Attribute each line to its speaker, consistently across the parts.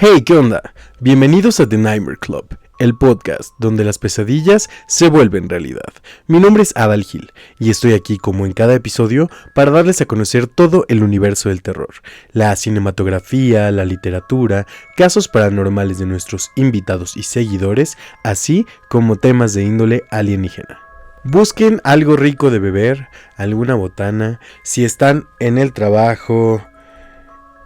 Speaker 1: Hey, ¿qué onda? Bienvenidos a The Nightmare Club, el podcast donde las pesadillas se vuelven realidad. Mi nombre es Adal Gil y estoy aquí como en cada episodio para darles a conocer todo el universo del terror, la cinematografía, la literatura, casos paranormales de nuestros invitados y seguidores, así como temas de índole alienígena. Busquen algo rico de beber, alguna botana, si están en el trabajo,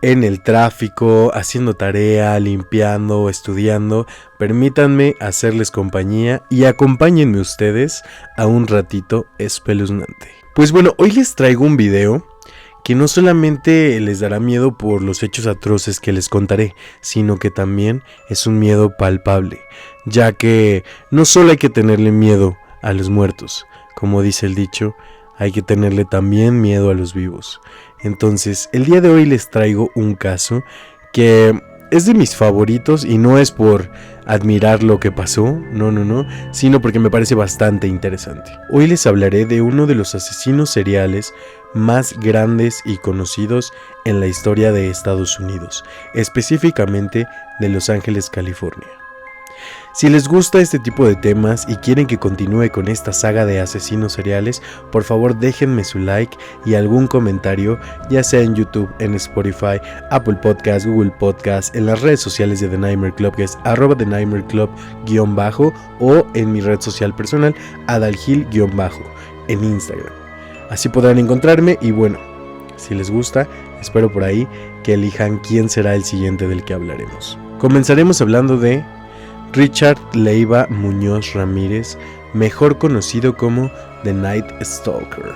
Speaker 1: en el tráfico, haciendo tarea, limpiando, estudiando, permítanme hacerles compañía y acompáñenme ustedes a un ratito espeluznante. Pues bueno, hoy les traigo un video que no solamente les dará miedo por los hechos atroces que les contaré, sino que también es un miedo palpable, ya que no solo hay que tenerle miedo a los muertos, como dice el dicho, hay que tenerle también miedo a los vivos. Entonces, el día de hoy les traigo un caso que es de mis favoritos y no es por admirar lo que pasó, no, sino porque me parece bastante interesante. Hoy les hablaré de uno de los asesinos seriales más grandes y conocidos en la historia de Estados Unidos, específicamente de Los Ángeles, California. Si les gusta este tipo de temas y quieren que continúe con esta saga de asesinos seriales, por favor déjenme su like y algún comentario, ya sea en YouTube, en Spotify, Apple Podcast, Google Podcast, en las redes sociales de The Nightmare Club, que es @The Nightmare Club _ o en mi red social personal, AdalGil _ en Instagram. Así podrán encontrarme y bueno, si les gusta, espero por ahí que elijan quién será el siguiente del que hablaremos. Comenzaremos hablando de Richard Leiva Muñoz Ramírez, mejor conocido como The Night Stalker.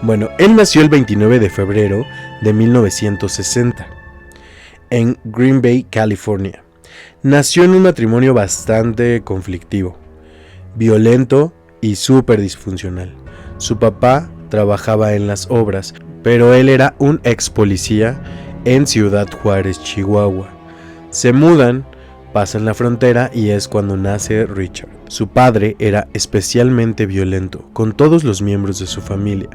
Speaker 1: Bueno, él nació el 29 de febrero de 1960 en Green Bay, California. Nació en un matrimonio bastante conflictivo, violento y súper disfuncional. Su papá trabajaba en las obras, pero él era un ex policía en Ciudad Juárez, Chihuahua. Se mudan, pasan la frontera y es cuando nace Richard. Su padre era especialmente violento con todos los miembros de su familia,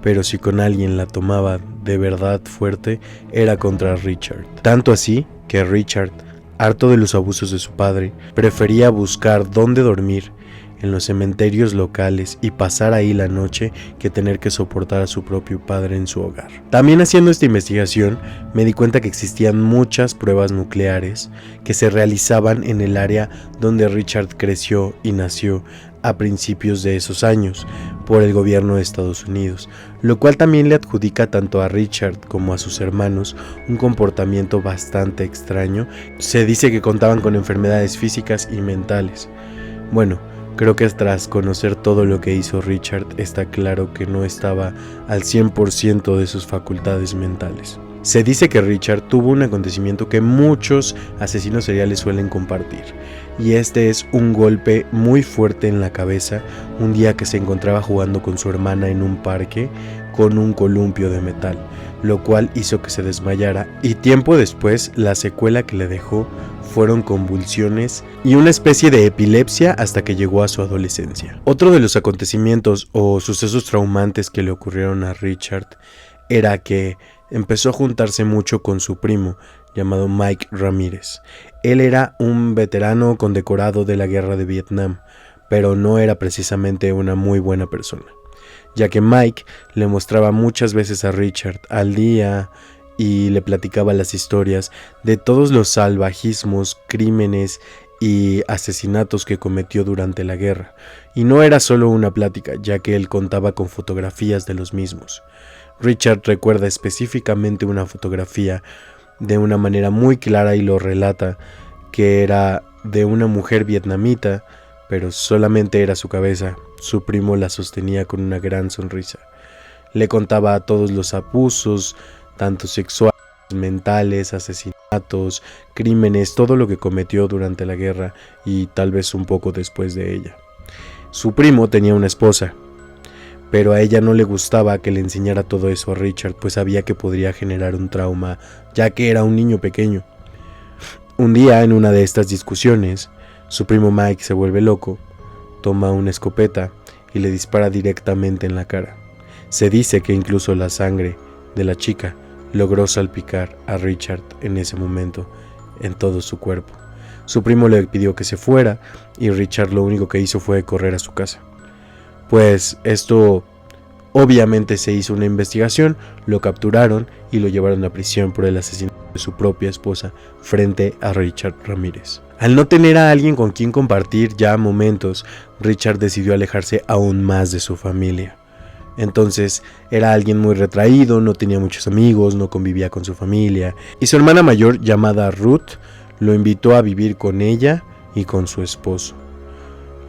Speaker 1: pero si con alguien la tomaba de verdad fuerte, era contra Richard. Tanto así que Richard, harto de los abusos de su padre, prefería buscar dónde dormir en los cementerios locales y pasar ahí la noche que tener que soportar a su propio padre en su hogar. También haciendo esta investigación me di cuenta que existían muchas pruebas nucleares que se realizaban en el área donde Richard creció y nació a principios de esos años por el gobierno de Estados Unidos, lo cual también le adjudica tanto a Richard como a sus hermanos un comportamiento bastante extraño. Se dice que contaban con enfermedades físicas y mentales. Bueno, creo que tras conocer todo lo que hizo Richard, está claro que no estaba al 100% de sus facultades mentales. Se dice que Richard tuvo un acontecimiento que muchos asesinos seriales suelen compartir, y este es un golpe muy fuerte en la cabeza un día que se encontraba jugando con su hermana en un parque con un columpio de metal, lo cual hizo que se desmayara, y tiempo después la secuela que le dejó fueron convulsiones y una especie de epilepsia hasta que llegó a su adolescencia. Otro de los acontecimientos o sucesos traumantes que le ocurrieron a Richard era que empezó a juntarse mucho con su primo llamado Mike Ramírez. Él era un veterano condecorado de la guerra de Vietnam, pero no era precisamente una muy buena persona, ya que Mike le mostraba muchas veces a Richard al día y le platicaba las historias de todos los salvajismos, crímenes y asesinatos que cometió durante la guerra. Y no era solo una plática, ya que él contaba con fotografías de los mismos. Richard recuerda específicamente una fotografía de una manera muy clara y lo relata, que era de una mujer vietnamita, pero solamente era su cabeza. Su primo la sostenía con una gran sonrisa. Le contaba todos los abusos, tanto sexuales, mentales, asesinatos, crímenes, todo lo que cometió durante la guerra y tal vez un poco después de ella. Su primo tenía una esposa, pero a ella no le gustaba que le enseñara todo eso a Richard, pues sabía que podría generar un trauma, ya que era un niño pequeño. Un día, en una de estas discusiones, su primo Mike se vuelve loco, toma una escopeta y le dispara directamente en la cara. Se dice que incluso la sangre de la chica logró salpicar a Richard en ese momento en todo su cuerpo. Su primo le pidió que se fuera y Richard lo único que hizo fue correr a su casa. Pues esto obviamente se hizo una investigación, lo capturaron y lo llevaron a prisión por el asesinato de su propia esposa frente a Richard Ramírez. Al no tener a alguien con quien compartir ya momentos, Richard decidió alejarse aún más de su familia. Entonces era alguien muy retraído, no tenía muchos amigos, no convivía con su familia, y su hermana mayor, llamada Ruth, lo invitó a vivir con ella y con su esposo.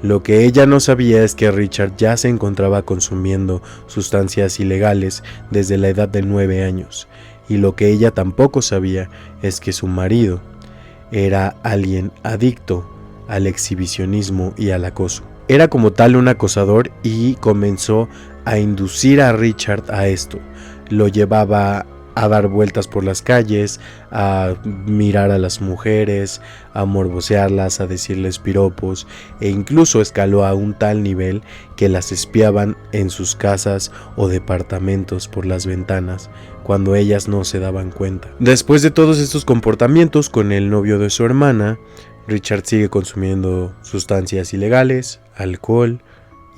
Speaker 1: Lo que ella no sabía es que Richard ya se encontraba consumiendo sustancias ilegales desde la edad de 9 años, y lo que ella tampoco sabía es que su marido era alguien adicto al exhibicionismo y al acoso. Era como tal un acosador y comenzó a inducir a Richard a esto. Lo llevaba a dar vueltas por las calles, a mirar a las mujeres, a morbosearlas, a decirles piropos, e incluso escaló a un tal nivel que las espiaban en sus casas o departamentos por las ventanas, cuando ellas no se daban cuenta. Después de todos estos comportamientos con el novio de su hermana, Richard sigue consumiendo sustancias ilegales, alcohol,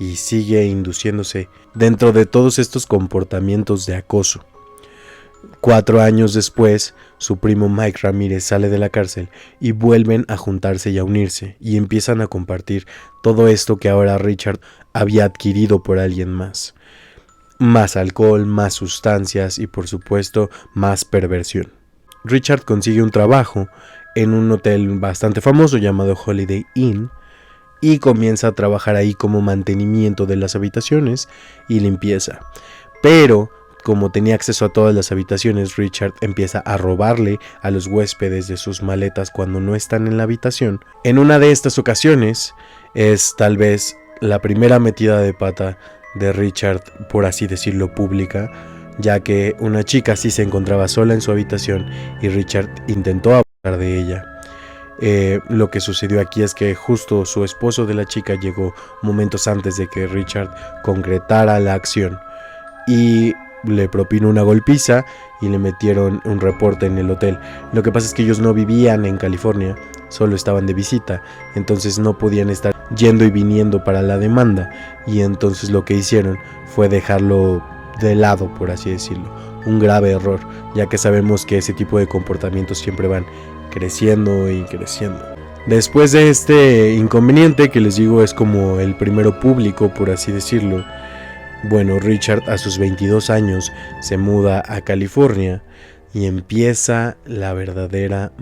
Speaker 1: y sigue induciéndose dentro de todos estos comportamientos de acoso. 4 años después, su primo Mike Ramírez sale de la cárcel y vuelven a juntarse y a unirse, y empiezan a compartir todo esto que ahora Richard había adquirido por alguien más. Más alcohol, más sustancias y por supuesto más perversión. Richard consigue un trabajo en un hotel bastante famoso llamado Holiday Inn y comienza a trabajar ahí como mantenimiento de las habitaciones y limpieza. Pero como tenía acceso a todas las habitaciones, Richard empieza a robarle a los huéspedes de sus maletas cuando no están en la habitación. En una de estas ocasiones es tal vez la primera metida de pata de Richard, por así decirlo, pública, ya que una chica sí se encontraba sola en su habitación y Richard intentó abusar de ella. Lo que sucedió aquí es que justo su esposo de la chica llegó momentos antes de que Richard concretara la acción y le propinó una golpiza y le metieron un reporte en el hotel. Lo que pasa es que ellos no vivían en California, solo estaban de visita, entonces no podían estar yendo y viniendo para la demanda, y entonces lo que hicieron fue dejarlo de lado, por así decirlo. Un grave error, ya que sabemos que ese tipo de comportamientos siempre van creciendo y creciendo. Después de este inconveniente, que les digo es como el primero público, por así decirlo, bueno, Richard a sus 22 años se muda a California y empieza la verdadera.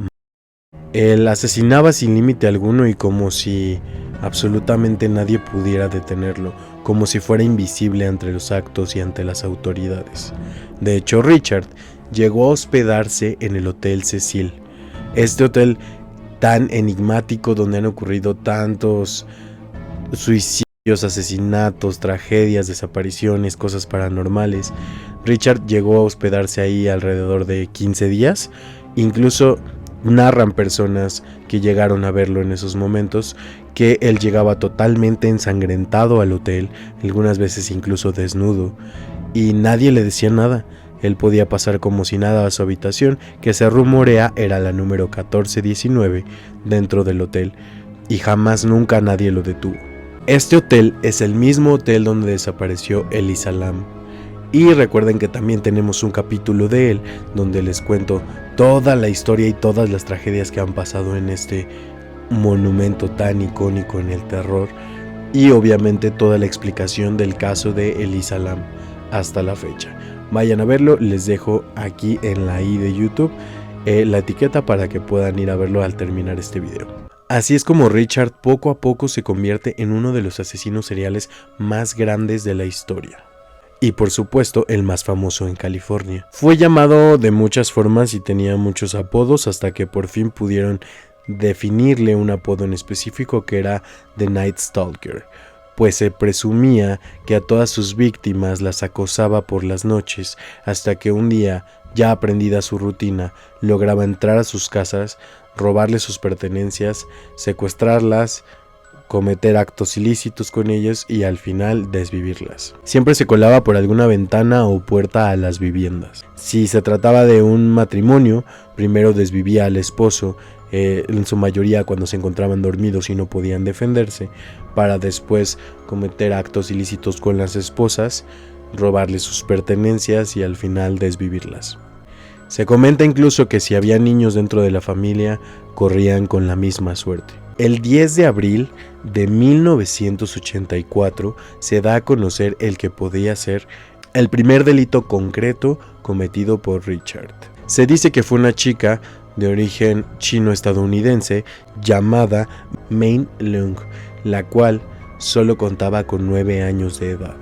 Speaker 1: Él asesinaba sin límite alguno y como si absolutamente nadie pudiera detenerlo, como si fuera invisible ante los actos y ante las autoridades. De hecho, Richard llegó a hospedarse en el Hotel Cecil, este hotel tan enigmático donde han ocurrido tantos suicidios, asesinatos, tragedias, desapariciones, cosas paranormales. Richard llegó a hospedarse ahí alrededor de 15 días. Incluso narran personas que llegaron a verlo en esos momentos que él llegaba totalmente ensangrentado al hotel, algunas veces incluso desnudo, y nadie le decía nada. Él podía pasar como si nada a su habitación, que se rumorea era la número 1419 dentro del hotel, y jamás nunca nadie lo detuvo. Este hotel es el mismo hotel donde desapareció Elisa Lam. Y recuerden que también tenemos un capítulo de él donde les cuento toda la historia y todas las tragedias que han pasado en este monumento tan icónico en el terror. Y obviamente toda la explicación del caso de Elisa Lam hasta la fecha. Vayan a verlo, les dejo aquí en la i de YouTube la etiqueta para que puedan ir a verlo al terminar este video. Así es como Richard poco a poco se convierte en uno de los asesinos seriales más grandes de la historia. Y por supuesto el más famoso en California. Fue llamado de muchas formas y tenía muchos apodos hasta que por fin pudieron definirle un apodo en específico que era The Night Stalker, pues se presumía que a todas sus víctimas las acosaba por las noches hasta que un día, ya aprendida su rutina, lograba entrar a sus casas, robarles sus pertenencias, secuestrarlas, cometer actos ilícitos con ellos y al final desvivirlas. Siempre se colaba por alguna ventana o puerta a las viviendas. Si se trataba de un matrimonio, primero desvivía al esposo en su mayoría cuando se encontraban dormidos y no podían defenderse, para después cometer actos ilícitos con las esposas, robarles sus pertenencias y al final desvivirlas. Se comenta incluso que si había niños dentro de la familia, corrían con la misma suerte. El 10 de abril de 1984 se da a conocer el que podía ser el primer delito concreto cometido por Richard. Se dice que fue una chica de origen chino-estadounidense llamada Mei Leung, la cual solo contaba con 9 años de edad.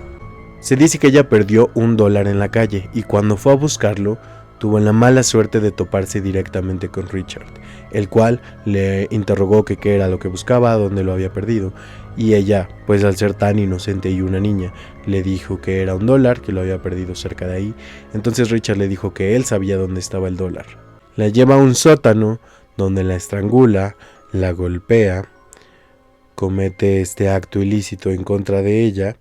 Speaker 1: Se dice que ella perdió $1 en la calle y cuando fue a buscarlo, tuvo la mala suerte de toparse directamente con Richard, el cual le interrogó que qué era lo que buscaba, dónde lo había perdido, y ella, pues al ser tan inocente y una niña, le dijo que era $1, que lo había perdido cerca de ahí. Entonces Richard le dijo que él sabía dónde estaba el dólar. La lleva a un sótano donde la estrangula, la golpea, comete este acto ilícito en contra de ella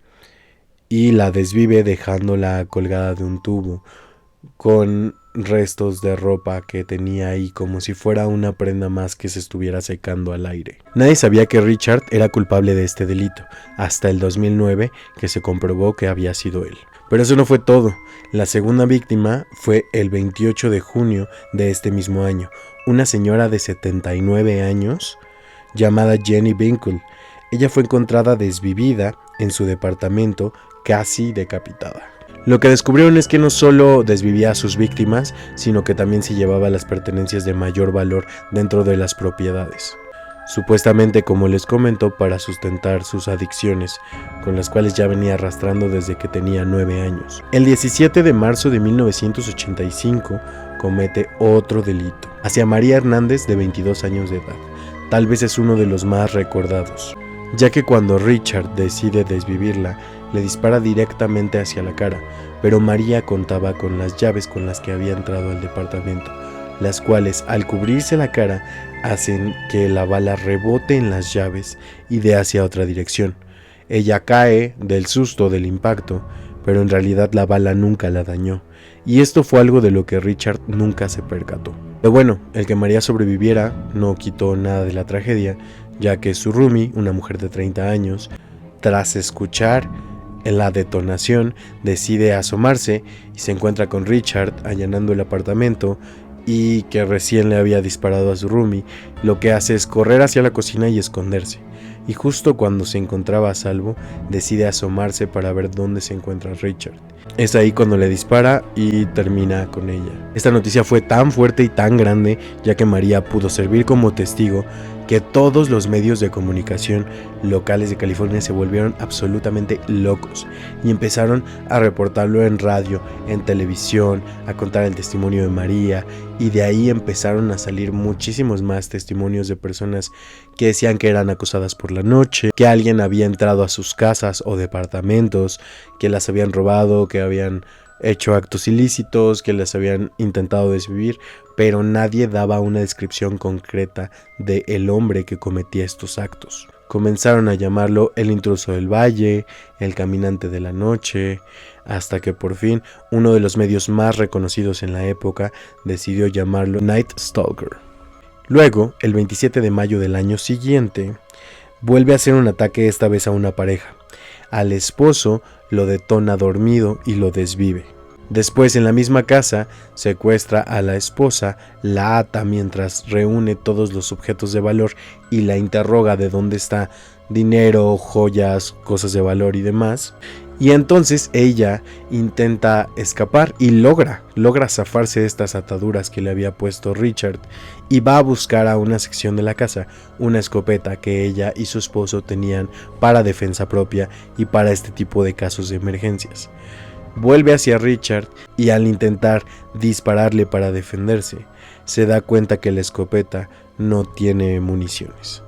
Speaker 1: y la desvive dejándola colgada de un tubo con restos de ropa que tenía ahí como si fuera una prenda más que se estuviera secando al aire. Nadie sabía que Richard era culpable de este delito, hasta el 2009 que se comprobó que había sido él. Pero eso no fue todo. La segunda víctima fue el 28 de junio de este mismo año, una señora de 79 años llamada Jenny Winkle. Ella fue encontrada desvivida en su departamento, casi decapitada. Lo que descubrieron es que no solo desvivía a sus víctimas, sino que también se llevaba las pertenencias de mayor valor dentro de las propiedades. Supuestamente, como les comento, para sustentar sus adicciones, con las cuales ya venía arrastrando desde que tenía 9 años. El 17 de marzo de 1985 comete otro delito hacia María Hernández, de 22 años de edad. Tal vez es uno de los más recordados, ya que cuando Richard decide desvivirla, le dispara directamente hacia la cara, pero María contaba con las llaves con las que había entrado al departamento, las cuales al cubrirse la cara hacen que la bala rebote en las llaves y dé hacia otra dirección. Ella cae del susto del impacto, pero en realidad la bala nunca la dañó, y esto fue algo de lo que Richard nunca se percató. Pero bueno, el que María sobreviviera no quitó nada de la tragedia, ya que su roomie, una mujer de 30 años, tras escuchar la detonación, decide asomarse y se encuentra con Richard allanando el apartamento y que recién le había disparado a su roomie. Lo que hace es correr hacia la cocina y esconderse. Y justo cuando se encontraba a salvo, decide asomarse para ver dónde se encuentra Richard. Es ahí cuando le dispara y termina con ella. Esta noticia fue tan fuerte y tan grande, ya que María pudo servir como testigo, que todos los medios de comunicación locales de California se volvieron absolutamente locos y empezaron a reportarlo en radio, en televisión, a contar el testimonio de María, y de ahí empezaron a salir muchísimos más testimonios de personas que decían que eran acosadas por la noche, que alguien había entrado a sus casas o departamentos, que las habían robado, que habían hecho actos ilícitos, que las habían intentado desvivir, pero nadie daba una descripción concreta de el hombre que cometía estos actos. Comenzaron a llamarlo el intruso del valle, el caminante de la noche, hasta que por fin uno de los medios más reconocidos en la época decidió llamarlo Night Stalker. Luego, el 27 de mayo del año siguiente, vuelve a hacer un ataque, esta vez a una pareja. Al esposo lo detona dormido y lo desvive. Después, en la misma casa, secuestra a la esposa, la ata mientras reúne todos los objetos de valor y la interroga de dónde está dinero, joyas, cosas de valor y demás. Y entonces ella intenta escapar y logra zafarse de estas ataduras que le había puesto Richard, y va a buscar a una sección de la casa una escopeta que ella y su esposo tenían para defensa propia y para este tipo de casos de emergencias. Vuelve hacia Richard y al intentar dispararle para defenderse, se da cuenta que la escopeta no tiene municiones.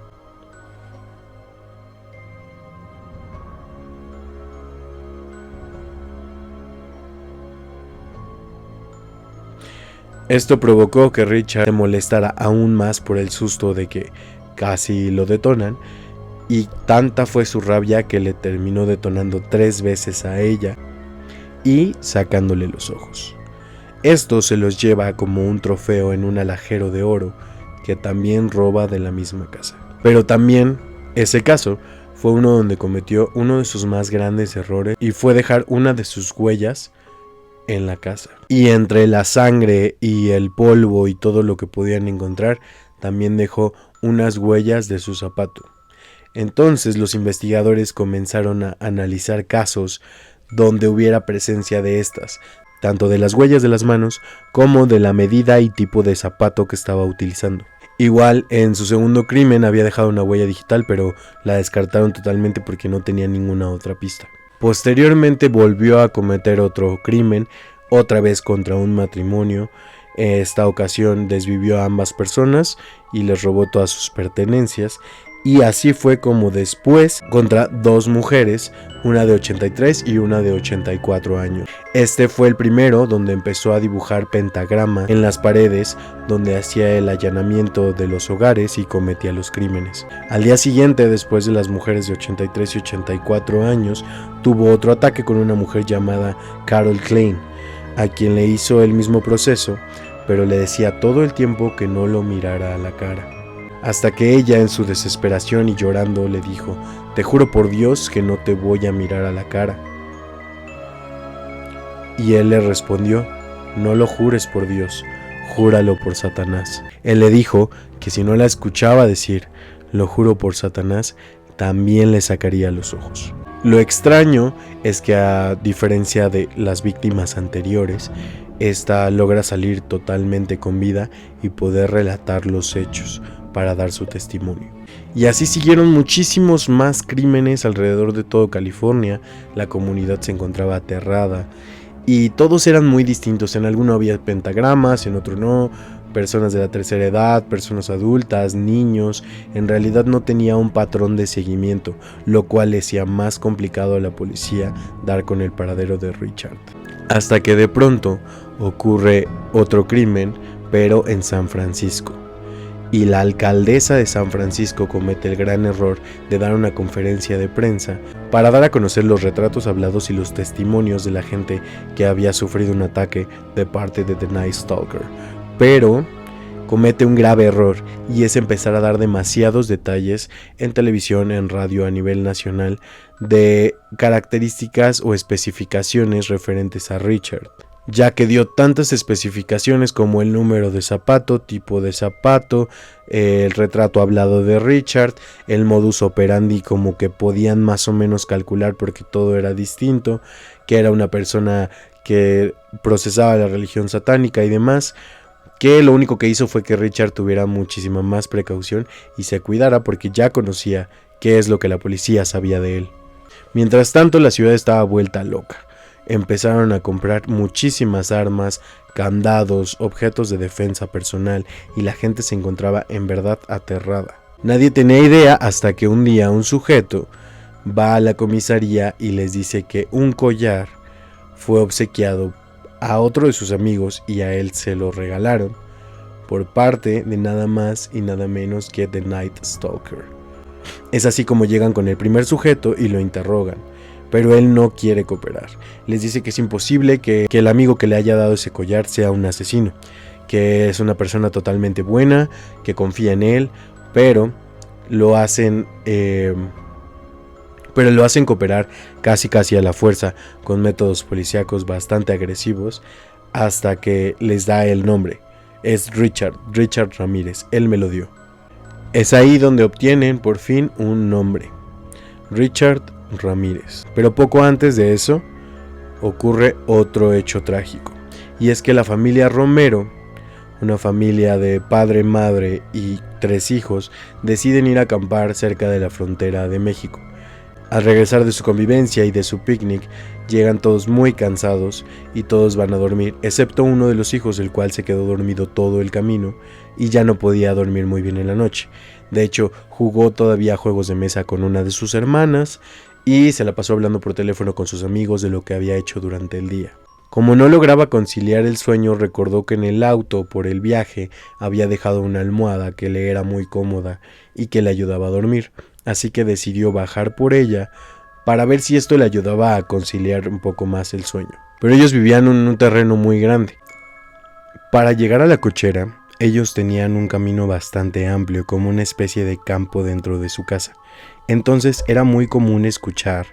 Speaker 1: Esto provocó que Richard se molestara aún más por el susto de que casi lo detonan, y tanta fue su rabia que le terminó detonando 3 veces a ella y sacándole los ojos. Esto se los lleva como un trofeo en un alajero de oro que también roba de la misma casa. Pero también ese caso fue uno donde cometió uno de sus más grandes errores y fue dejar una de sus huellas en la casa. Y entre la sangre y el polvo y todo lo que podían encontrar, también dejó unas huellas de su zapato. Entonces los investigadores comenzaron a analizar casos donde hubiera presencia de estas, tanto de las huellas de las manos como de la medida y tipo de zapato que estaba utilizando. Igual en su segundo crimen había dejado una huella digital, pero la descartaron totalmente porque no tenía ninguna otra pista. Posteriormente volvió a cometer otro crimen, otra vez contra un matrimonio. Esta ocasión desvivió a ambas personas y les robó todas sus pertenencias. Y así fue como después contra dos mujeres, una de 83 y una de 84 años. Este fue el primero donde empezó a dibujar pentagramas en las paredes, donde hacía el allanamiento de los hogares y cometía los crímenes. Al día siguiente, después de las mujeres de 83 y 84 años, tuvo otro ataque con una mujer llamada Carol Klein, a quien le hizo el mismo proceso, pero le decía todo el tiempo que no lo mirara a la cara. Hasta que ella, en su desesperación y llorando, le dijo: te juro por Dios que no te voy a mirar a la cara. Y él le respondió: no lo jures por Dios, júralo por Satanás. Él le dijo que si no la escuchaba decir lo juro por Satanás, también le sacaría los ojos. Lo extraño es que, a diferencia de las víctimas anteriores, esta logra salir totalmente con vida y poder relatar los hechos para dar su testimonio. Y así siguieron muchísimos más crímenes alrededor de todo California. La comunidad se encontraba aterrada y todos eran muy distintos. En alguno había pentagramas, en otro no, personas de la tercera edad, personas adultas, niños. En realidad no tenía un patrón de seguimiento, lo cual le hacía más complicado a la policía dar con el paradero de Richard. Hasta que de pronto ocurre otro crimen, pero en San Francisco. Y la alcaldesa de San Francisco comete el gran error de dar una conferencia de prensa para dar a conocer los retratos hablados y los testimonios de la gente que había sufrido un ataque de parte de The Night Stalker. Pero comete un grave error, y es empezar a dar demasiados detalles en televisión, en radio a nivel nacional, de características o especificaciones referentes a Richard, ya que dio tantas especificaciones como el número de zapato, tipo de zapato, el retrato hablado de Richard, el modus operandi, como que podían más o menos calcular porque todo era distinto, que era una persona que procesaba la religión satánica y demás, que lo único que hizo fue que Richard tuviera muchísima más precaución y se cuidara porque ya conocía qué es lo que la policía sabía de él. Mientras tanto, la ciudad estaba vuelta loca. Empezaron a comprar muchísimas armas, candados, objetos de defensa personal, y la gente se encontraba en verdad aterrada. Nadie tenía idea hasta que un día un sujeto va a la comisaría y les dice que un collar fue obsequiado a otro de sus amigos y a él se lo regalaron por parte de nada más y nada menos que The Night Stalker. Es así como llegan con el primer sujeto y lo interrogan, pero él no quiere cooperar. Les dice que es imposible que el amigo que le haya dado ese collar sea un asesino, que es una persona totalmente buena, que confía en él, pero lo hacen cooperar casi a la fuerza, con métodos policíacos bastante agresivos, hasta que les da el nombre. Es Richard Ramírez, él me lo dio. Es ahí donde obtienen por fin un nombre: Richard Ramírez. Pero poco antes de eso ocurre otro hecho trágico, y es que la familia Romero, una familia de padre, madre y 3 hijos, deciden ir a acampar cerca de la frontera de México. Al regresar de su convivencia y de su picnic, llegan todos muy cansados y todos van a dormir, excepto uno de los hijos, el cual se quedó dormido todo el camino y ya no podía dormir muy bien en la noche. De hecho, jugó todavía juegos de mesa con una de sus hermanas y se la pasó hablando por teléfono con sus amigos de lo que había hecho durante el día. Como no lograba conciliar el sueño, recordó que en el auto por el viaje había dejado una almohada que le era muy cómoda y que le ayudaba a dormir, así que decidió bajar por ella para ver si esto le ayudaba a conciliar un poco más el sueño. Pero ellos vivían en un terreno muy grande. Para llegar a la cochera ellos tenían un camino bastante amplio, como una especie de campo dentro de su casa. Entonces era muy común escuchar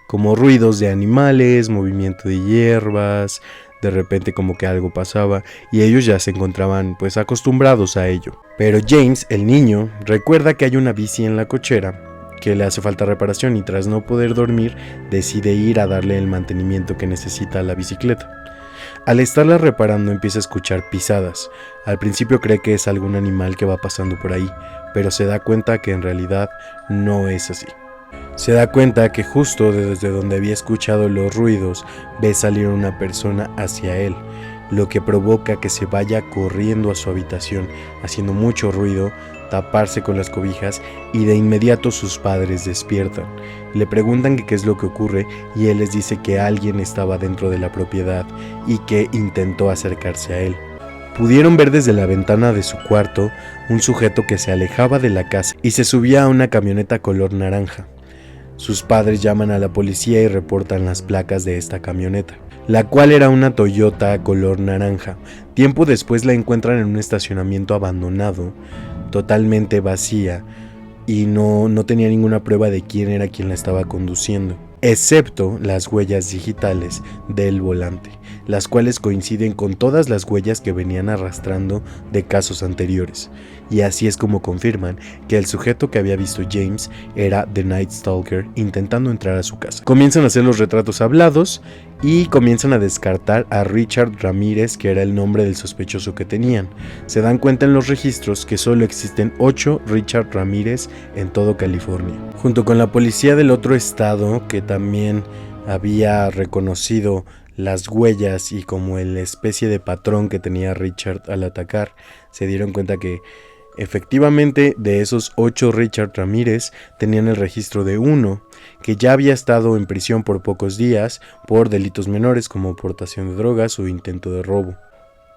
Speaker 1: como ruidos de animales, movimiento de hierbas, de repente como que algo pasaba y ellos ya se encontraban pues acostumbrados a ello. Pero James, el niño, recuerda que hay una bici en la cochera que le hace falta reparación y tras no poder dormir decide ir a darle el mantenimiento que necesita a la bicicleta. Al estarla reparando empieza a escuchar pisadas. Al principio cree que es algún animal que va pasando por ahí, pero se da cuenta que en realidad no es así. Se da cuenta que justo desde donde había escuchado los ruidos ve salir una persona hacia él, lo que provoca que se vaya corriendo a su habitación, haciendo mucho ruido, taparse con las cobijas y de inmediato sus padres despiertan. Le preguntan qué es lo que ocurre y él les dice que alguien estaba dentro de la propiedad y que intentó acercarse a él. Pudieron ver desde la ventana de su cuarto un sujeto que se alejaba de la casa y se subía a una camioneta color naranja. Sus padres llaman a la policía y reportan las placas de esta camioneta, la cual era una Toyota color naranja. Tiempo después la encuentran en un estacionamiento abandonado, totalmente vacía, y no tenía ninguna prueba de quién era quien la estaba conduciendo, excepto las huellas digitales del volante, las cuales coinciden con todas las huellas que venían arrastrando de casos anteriores. Y así es como confirman que el sujeto que había visto James era The Night Stalker intentando entrar a su casa. Comienzan a hacer los retratos hablados y comienzan a descartar a Richard Ramírez, que era el nombre del sospechoso que tenían. Se dan cuenta en los registros que solo existen 8 Richard Ramírez en todo California. Junto con la policía del otro estado, que también había reconocido las huellas y como la especie de patrón que tenía Richard al atacar, se dieron cuenta que efectivamente de esos 8 Richard Ramírez tenían el registro de uno que ya había estado en prisión por pocos días por delitos menores como portación de drogas o intento de robo.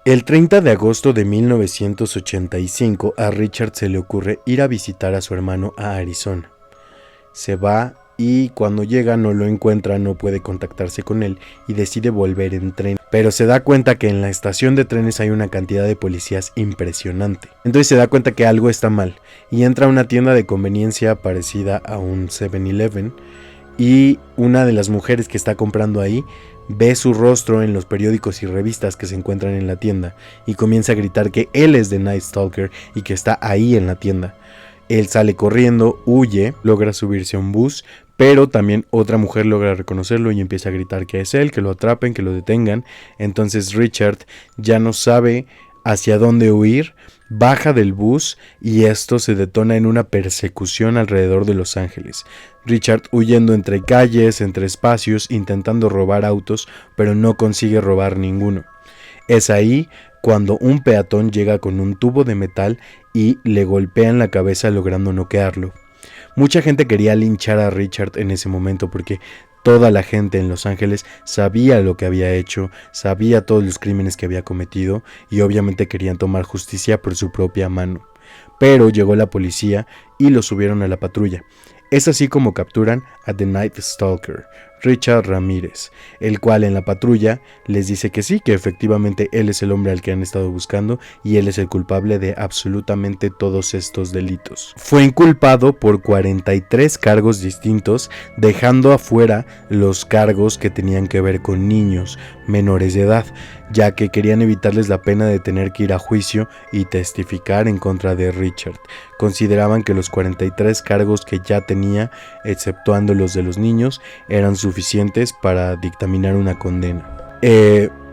Speaker 1: El 30 de agosto de 1985 a Richard se le ocurre ir a visitar a su hermano a Arizona. Se va y cuando llega no lo encuentra, no puede contactarse con él y decide volver en tren, pero se da cuenta que en la estación de trenes hay una cantidad de policías impresionante. Entonces se da cuenta que algo está mal y entra a una tienda de conveniencia parecida a un 7-Eleven y una de las mujeres que está comprando ahí ve su rostro en los periódicos y revistas que se encuentran en la tienda y comienza a gritar que él es The Night Stalker y que está ahí en la tienda. Él sale corriendo, huye, logra subirse a un bus, pero también otra mujer logra reconocerlo y empieza a gritar que es él, que lo atrapen, que lo detengan. Entonces Richard ya no sabe hacia dónde huir, baja del bus y esto se detona en una persecución alrededor de Los Ángeles. Richard huyendo entre calles, entre espacios, intentando robar autos, pero no consigue robar ninguno. Es ahí cuando un peatón llega con un tubo de metal y le golpea en la cabeza logrando noquearlo. Mucha gente quería linchar a Richard en ese momento porque toda la gente en Los Ángeles sabía lo que había hecho, sabía todos los crímenes que había cometido y obviamente querían tomar justicia por su propia mano. Pero llegó la policía y lo subieron a la patrulla. Es así como capturan a The Night Stalker, Richard Ramírez, el cual en la patrulla les dice que sí, que efectivamente él es el hombre al que han estado buscando y él es el culpable de absolutamente todos estos delitos. Fue inculpado por 43 cargos distintos, dejando afuera los cargos que tenían que ver con niños menores de edad, ya que querían evitarles la pena de tener que ir a juicio y testificar en contra de Richard. Consideraban que los 43 cargos que ya tenía, exceptuando los de los niños, eran suficientes para dictaminar una condena.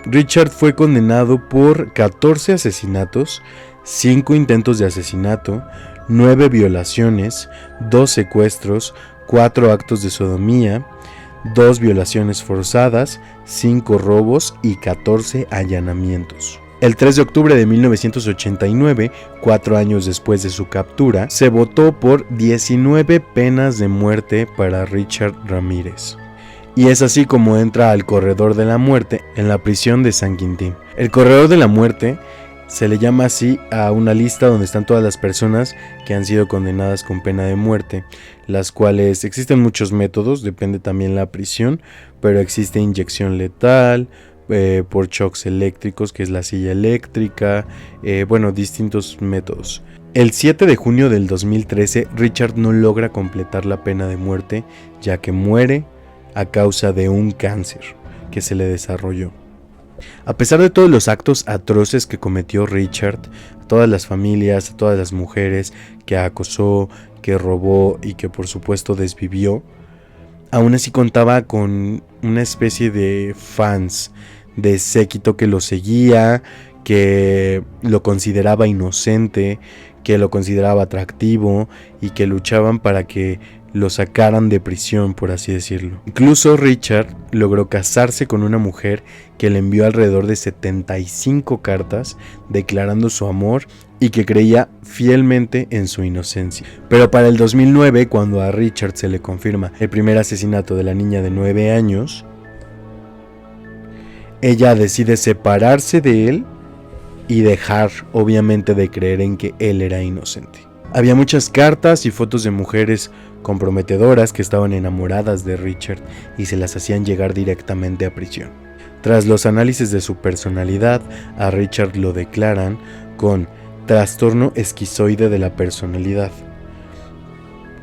Speaker 1: Richard fue condenado por 14 asesinatos, 5 intentos de asesinato, 9 violaciones, 2 secuestros, 4 actos de sodomía, 2 violaciones forzadas, 5 robos y 14 allanamientos. El 3 de octubre de 1989, 4 años después de su captura, se votó por 19 penas de muerte para Richard Ramírez. Y es así como entra al corredor de la muerte en la prisión de San Quintín. El corredor de la muerte se le llama así a una lista donde están todas las personas que han sido condenadas con pena de muerte, las cuales existen muchos métodos, depende también la prisión, pero existe inyección letal, por shocks eléctricos, que es la silla eléctrica, distintos métodos. El 7 de junio del 2013, Richard no logra completar la pena de muerte, ya que muere a causa de un cáncer que se le desarrolló. A pesar de todos los actos atroces que cometió Richard, a todas las familias, a todas las mujeres que acosó, que robó y que por supuesto desvivió, aún así contaba con una especie de fans, de séquito que lo seguía, que lo consideraba inocente, que lo consideraba atractivo y que luchaban para que lo sacaran de prisión, por así decirlo. Incluso Richard logró casarse con una mujer que le envió alrededor de 75 cartas declarando su amor y que creía fielmente en su inocencia. Pero para el 2009, cuando a Richard se le confirma el primer asesinato de la niña de 9 años, ella decide separarse de él y dejar, obviamente, de creer en que él era inocente. Había muchas cartas y fotos de mujeres comprometedoras que estaban enamoradas de Richard y se las hacían llegar directamente a prisión. Tras los análisis de su personalidad, a Richard lo declaran con trastorno esquizoide de la personalidad.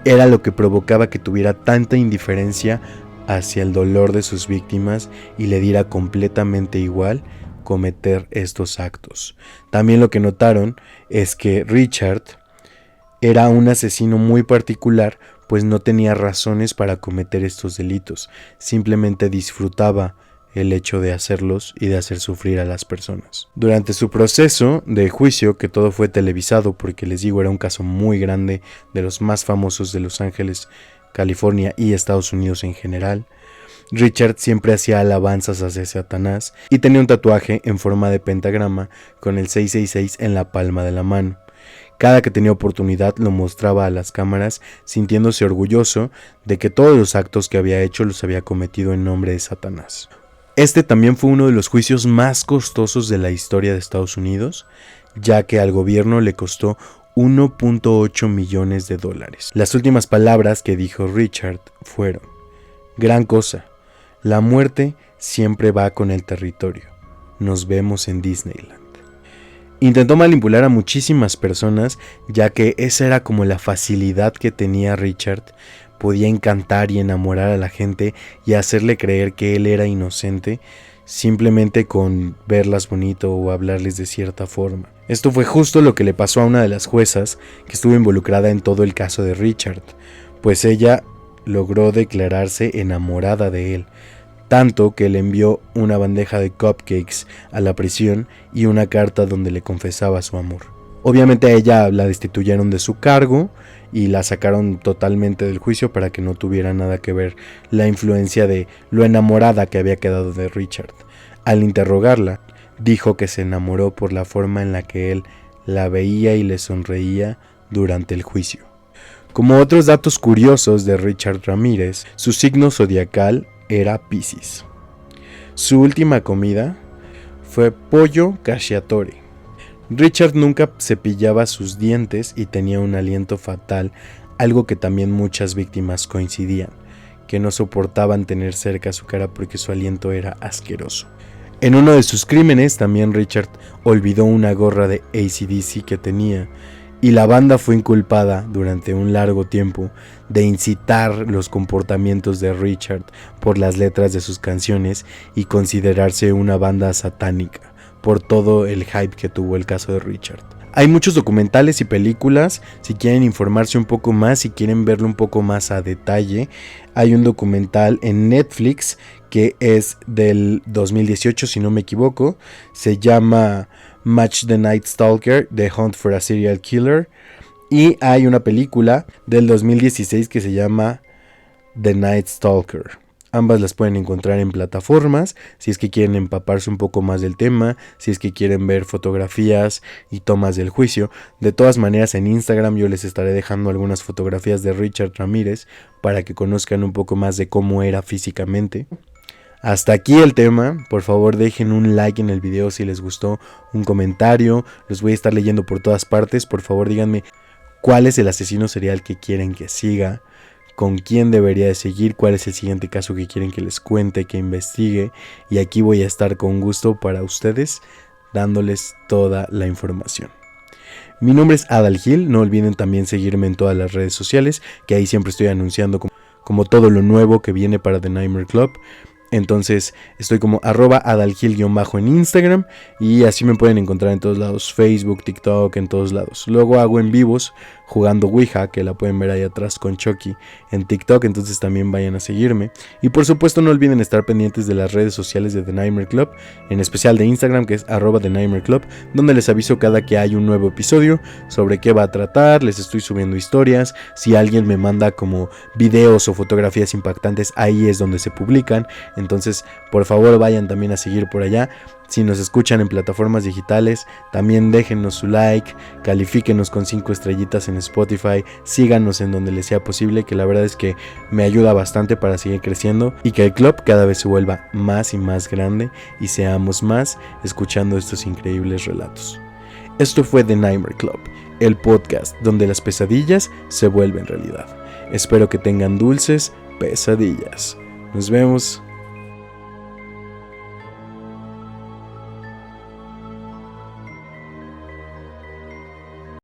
Speaker 1: Era lo que provocaba que tuviera tanta indiferencia hacia el dolor de sus víctimas y le diera completamente igual cometer estos actos. También lo que notaron es que Richard era un asesino muy particular, pues no tenía razones para cometer estos delitos, simplemente disfrutaba el hecho de hacerlos y de hacer sufrir a las personas. Durante su proceso de juicio, que todo fue televisado porque les digo era un caso muy grande, de los más famosos de Los Ángeles, California y Estados Unidos en general, Richard siempre hacía alabanzas hacia Satanás y tenía un tatuaje en forma de pentagrama con el 666 en la palma de la mano. Cada que tenía oportunidad lo mostraba a las cámaras, sintiéndose orgulloso de que todos los actos que había hecho los había cometido en nombre de Satanás. Este también fue uno de los juicios más costosos de la historia de Estados Unidos, ya que al gobierno le costó $1.8 millones. Las últimas palabras que dijo Richard fueron: gran cosa, la muerte siempre va con el territorio. Nos vemos en Disneyland. Intentó manipular a muchísimas personas, ya que esa era como la facilidad que tenía Richard. Podía encantar y enamorar a la gente y hacerle creer que él era inocente, simplemente con verlas bonito o hablarles de cierta forma. Esto fue justo lo que le pasó a una de las juezas que estuvo involucrada en todo el caso de Richard, pues ella logró declararse enamorada de él, tanto que le envió una bandeja de cupcakes a la prisión y una carta donde le confesaba su amor. Obviamente a ella la destituyeron de su cargo y la sacaron totalmente del juicio para que no tuviera nada que ver la influencia de lo enamorada que había quedado de Richard. Al interrogarla, dijo que se enamoró por la forma en la que él la veía y le sonreía durante el juicio. Como otros datos curiosos de Richard Ramírez, su signo zodiacal era Piscis. Su última comida fue pollo cacciatore. Richard nunca cepillaba sus dientes y tenía un aliento fatal, algo que también muchas víctimas coincidían, que no soportaban tener cerca su cara porque su aliento era asqueroso. En uno de sus crímenes también Richard olvidó una gorra de AC/DC que tenía, y la banda fue inculpada durante un largo tiempo de incitar los comportamientos de Richard por las letras de sus canciones y considerarse una banda satánica por todo el hype que tuvo el caso de Richard. Hay muchos documentales y películas, si quieren informarse un poco más, si quieren verlo un poco más a detalle. Hay un documental en Netflix que es del 2018, si no me equivoco, se llama Match the Night Stalker, The Hunt for a Serial Killer, y hay una película del 2016 que se llama The Night Stalker. Ambas las pueden encontrar en plataformas, si es que quieren empaparse un poco más del tema, si es que quieren ver fotografías y tomas del juicio. De todas maneras, en Instagram yo les estaré dejando algunas fotografías de Richard Ramírez para que conozcan un poco más de cómo era físicamente. Hasta aquí el tema. Por favor dejen un like en el video si les gustó, un comentario, los voy a estar leyendo por todas partes. Por favor díganme cuál es el asesino serial que quieren que siga, con quién debería de seguir, cuál es el siguiente caso que quieren que les cuente, que investigue, y aquí voy a estar con gusto para ustedes dándoles toda la información. Mi nombre es Adal Gil, no olviden también seguirme en todas las redes sociales, que ahí siempre estoy anunciando como todo lo nuevo que viene para The Nightmare Club. Entonces estoy como @adalgil- en Instagram, y así me pueden encontrar en todos lados, Facebook, TikTok, en todos lados. Luego hago en vivos jugando Ouija, que la pueden ver ahí atrás con Chucky en TikTok, entonces también vayan a seguirme. Y por supuesto no olviden estar pendientes de las redes sociales de The Nightmare Club, en especial de Instagram, que es @The Nightmare Club, donde les aviso cada que hay un nuevo episodio sobre qué va a tratar. Les estoy subiendo historias, si alguien me manda como videos o fotografías impactantes, ahí es donde se publican. Entonces, por favor, vayan también a seguir por allá. Si nos escuchan en plataformas digitales, también déjennos su like, califíquenos con 5 estrellitas en Spotify, síganos en donde les sea posible, que la verdad es que me ayuda bastante para seguir creciendo y que el club cada vez se vuelva más y más grande y seamos más escuchando estos increíbles relatos. Esto fue The Nightmare Club, el podcast donde las pesadillas se vuelven realidad. Espero que tengan dulces pesadillas. Nos vemos.